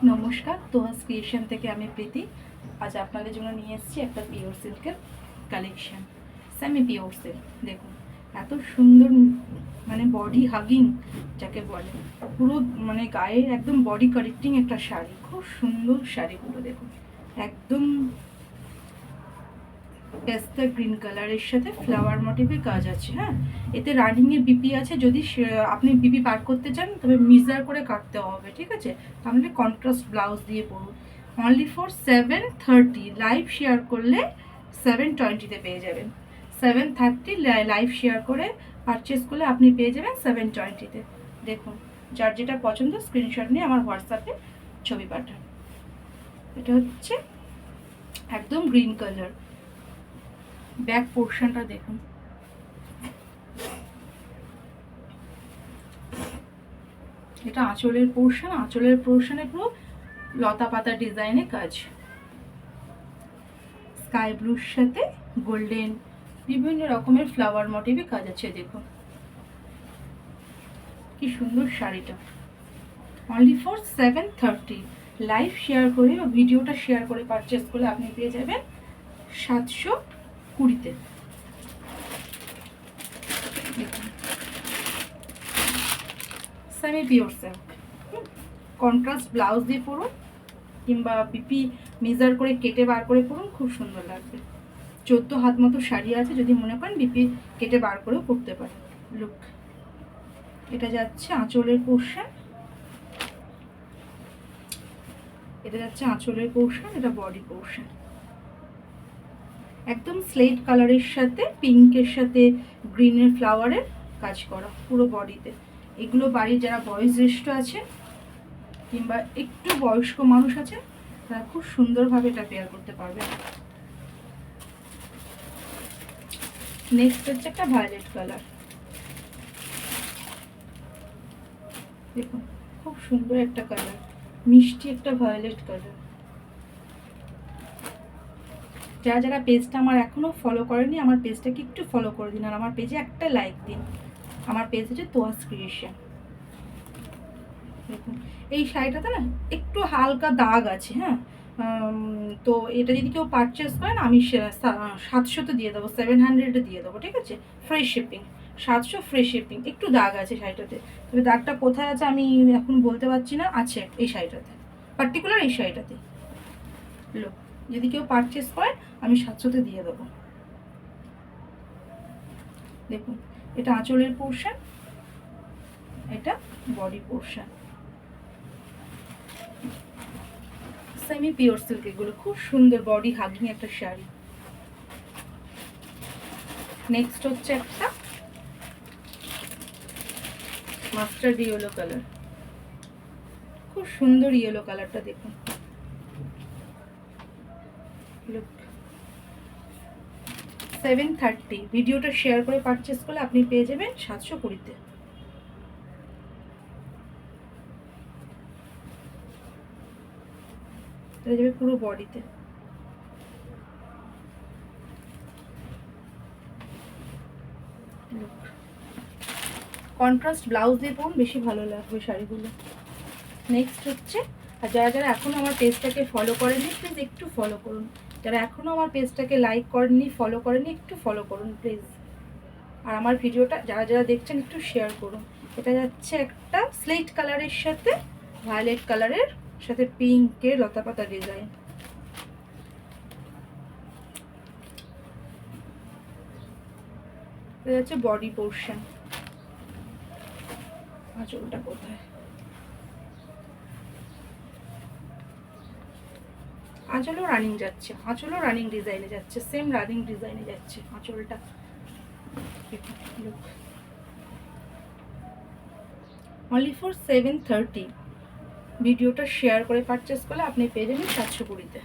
নমস্কার, তোহাস ক্রিয়েশন থেকে আমি প্রীতি। আজ আপনাদের জন্য নিয়ে এসেছি একটা পিওর সিল্কের কালেকশন, সেমি পিওর সিল্ক। দেখুন এত সুন্দর, মানে বডি হাগিং যাকে বলে, পুরো মানে গায়ের একদম বডি কারেক্টিং একটা শাড়ি। খুব সুন্দর শাড়িগুলো দেখুন, একদম পেস্তা গ্রিন কালারের সাথে ফ্লাওয়ার মোটিভের কাজ আছে। হ্যাঁ, এতে রানিংয়ে বিপি আছে। যদি আপনি বিপি পার করতে চান তবে মিজার করে কাটতে হবে, ঠিক আছে? তাহলে কন্ট্রাস্ট ব্লাউজ দিয়ে পরুন। অনলি ফর 730, লাইভ শেয়ার করলে 720-তে পেয়ে যাবেন। 730 লাইভ শেয়ার করে পারচেস করলে আপনি পেয়ে যাবেন 720-তে। দেখুন, যার যেটা পছন্দ স্ক্রিনশট নিয়ে আমার হোয়াটসঅ্যাপে ছবি পাঠান। এটা হচ্ছে একদম গ্রিন কালার। ব্যাক পোর্শনটা দেখুন, এটা আঁচলের পোর্শন। আঁচলের পোর্শনে পুরো লতা পাতা ডিজাইনে কাজ, স্কাই ব্লুর সাথে গোল্ডেন বিভিন্ন রকমের ফ্লাওয়ার মোটিভে কাজ আছে। দেখুন কি সুন্দর শাড়িটা। অনলি ফর 730, লাইভ শেয়ার করে বা ভিডিওটা শেয়ার করে পারচেস করলে আপনি পেয়ে যাবেন 720-তে। Semi pure silk, contrast blouse দিয়ে পরুন কিংবা বিপি মেজার করে কেটে বার করে পরুন, খুব সুন্দর লাগবে। 14 হাত মতো শাড়ি আছে, যদি মনে করেন বিপি কেটে বার করেও পরতে পারেন। লুক, এটা যাচ্ছে আঁচলের পোর্শন, এটা যাচ্ছে আঁচলের পোর্শন, এটা বডি পোর্শন। একদম স্লেট কালারের সাথে পিঙ্কের সাথে গ্রিনের ফ্লাওয়ারের কাজ করা পুরো বডিতে। এগুলো বাড়ির যারা বয়োজ্যেষ্ঠ আছে কিংবা একটু বয়স্ক মানুষ আছে, তারা খুব সুন্দরভাবে এটা পেয়ার করতে পারবে। নেক্সট হচ্ছে একটা ভায়োলেট কালার। দেখুন খুব সুন্দর একটা কালার, মিষ্টি একটা ভায়োলেট কালার। যারা যারা পেজটা আমার এখনো ফলো করেনি, আমার পেজটাকে একটু ফলো করে দিন আর আমার পেজে একটা লাইক দিন। আমার পেজ হচ্ছে তোয়াস ক্রিয়েশন। দেখুন এই শাড়িটাতে না একটু হালকা দাগ আছে। হ্যাঁ, তো এটা যদি কেউ পারচেস করেন আমি 700-তে দিয়ে দেবো, 700-এ দিয়ে দেবো, ঠিক আছে? Free shipping, 700 free shipping. একটু দাগ আছে শাড়িটাতে, তবে দাগটা কোথায় আছে আমি এখন বলতে পারছি না। আছে এই শাড়িটাতে, পার্টিকুলার এই শাড়িটাতে। লো, যদি কেউ পারচেস করেন আমি 700-তে দিয়ে দেবো। দেখুন এটা আঁচলের পোর্শন, এটা body portion. Semi pure silk, এগুলো খুব সুন্দর বডি হাগিং একটা শাড়ি। নেক্সট হচ্ছে একটা মাস্টার্ড ইয়েলো কালার, খুব সুন্দর ইয়েলো কালারটা। দেখুন 730, ভিডিওটা শেয়ার করে পারচেস করলে আপনি পেয়ে যাবেন 720-তে। এটা যাবে পুরো বডিতে। কন্ট্রাস্ট ব্লাউজ দিয়ে পরুন, বেশি ভালো লাগবে শাড়িগুলো। নেক্সট হচ্ছে, আর যারা যারা এখনো আমার পেজটাকে ফলো করেননি প্লিজ একটু ফলো করুন। যারা এখনো আমার পেজটাকে লাইক করেননি, ফলো করেননি, একটু ফলো করুন প্লিজ। আর আমার ভিডিওটা যারা যারা দেখছেন একটু শেয়ার করুন। এটা যাচ্ছে একটা স্লেট কালারের সাথে ভায়োলেট কালারের সাথে পিঙ্কের লতাপাতা ডিজাইন। এটা যাচ্ছে বডি পোর্শন। আঁচলটা কোথায়? আঁচলও রানিং যাচ্ছে, আঁচলও রানিং ডিজাইনে যাচ্ছে, সেম রানিং ডিজাইনে যাচ্ছে আঁচলটা। অনলি ফর 730, ভিডিওটা শেয়ার করে পারচেস করলে আপনি পেয়ে যাবেন 720-তে।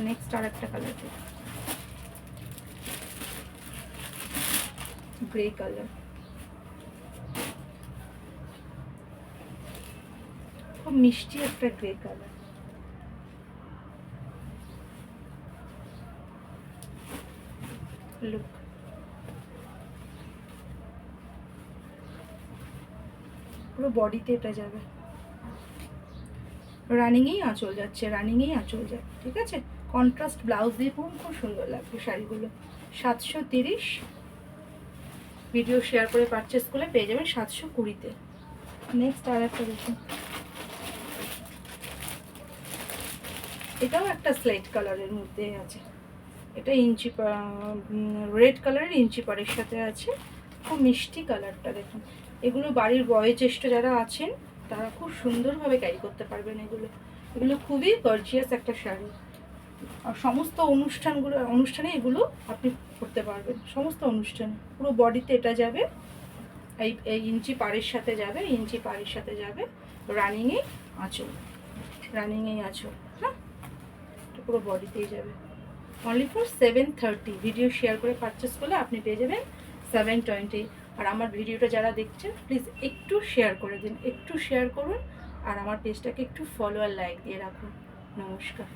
নেক্সট আর একটা কালার, গ্রে কালার, খুব মিষ্টি একটা গ্রে কালার। লুক, পুরো বডিতে এটা যাবে। রানিংয়েই আঁচল যাচ্ছে, রানিংয়েই আঁচল যায়, ঠিক আছে। কন্ট্রাস্ট ব্লাউজ দিয়ে পরুন, খুব সুন্দর লাগবে শাড়িগুলো। 730, ভিডিও শেয়ার করে পারচেস করলে পেয়ে যাবেন 720-তে। নেক্সট আর একটা দেখুন, এটাও একটা স্লেট কালারের মধ্যে আছে। এটা ইঞ্চি রেড কালারের ইঞ্চি পাড়ের সাথে আছে, খুব মিষ্টি কালারটা দেখুন। এগুলো বাড়ির বয়োজ্যেষ্ঠ যারা আছেন তারা খুব সুন্দরভাবে ক্যারি করতে পারবেন এগুলো। এগুলো খুবই গর্জিয়াস একটা শাড়ি, আর সমস্ত অনুষ্ঠানে এগুলো আপনি করতে পারবেন, সমস্ত অনুষ্ঠানে। পুরো বডিতে এটা যাবে, এই ইঞ্চি পাড়ের সাথে যাবে, ইঞ্চি পাড়ের সাথে যাবে, রানিংয়ে আঁচল, রানিংয়ে আঁচল, হ্যাঁ, এটা পুরো বডিতেই যাবে। অনলি ফর 730, ভিডিও শেয়ার করে পারচেস করলে আপনি পেয়ে যাবেন 720। আর আমার ভিডিওটা যারা দেখছেন প্লিজ একটু শেয়ার করে দিন, একটু শেয়ার করুন, আর আমার পেজটাকে একটু ফলো আর লাইক দিয়ে রাখুন। নমস্কার।